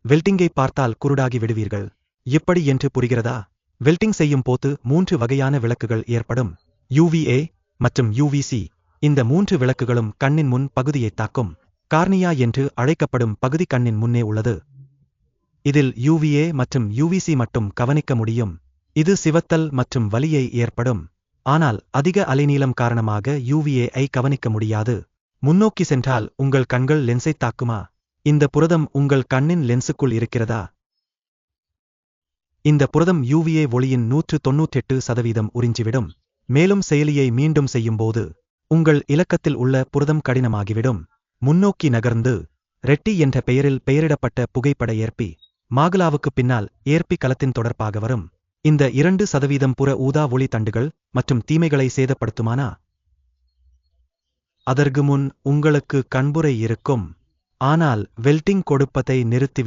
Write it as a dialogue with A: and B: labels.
A: வெல்டிங்கை பார்த்தால் குருடாகி விடுவீர்கள். எப்படி என்று புரிகிறதா? வெல்டிங் செய்யும் போது 3 வகையான விளக்குகள் ஏற்படும். UVA மற்றும் UVC. இந்த 3 விளக்குகளும் கண்ணின் முன் பகுதியை தாக்கும். கார்னியா என்று அழைக்கப்படும் பகுதி கண்ணின் முன்னே உள்ளது. இதில் UVA மற்றும் UVC மட்டும் கவனிக்க முடியும். இது சிவத்தல் மற்றும் வலியை ஏற்படும். ஆனால் அதிக அலைநீளம் காரணமாக UVA ஐ கவனிக்க முடியாது. முன்னோக்கி சென்றால் உங்கள் கண்கள் லென்ஸை தாக்குமா? இந்த புரதம் உங்கள் கண்ணின் லென்ஸுக்குள் இருக்கிறதா? இந்த புரதம் UVA ஒளியின் 198% உறிஞ்சிவிடும். மேலும் செயலியை மீண்டும் செய்யும்போது உங்கள் இலக்கத்தில் உள்ள புரதம் கடினமாகிவிடும். முன்னோக்கி நகர்ந்து ரெட்டி என்ற பெயரில் பெயரிடப்பட்ட புகைப்பட ஏற்பி மாகுலாவுக்கு பின்னால் ஏற்பி கலத்தின் தொடர்பாக வரும். இந்த 2% புற ஊதா ஒளி தண்டுகள் மற்றும் தீமைகளை சேதப்படுத்துமானா? அதற்கு முன் உங்களுக்கு கண்புரை இருக்கும். ஆனால் வெல்டிங் கொடுப்பதை நிறுத்தி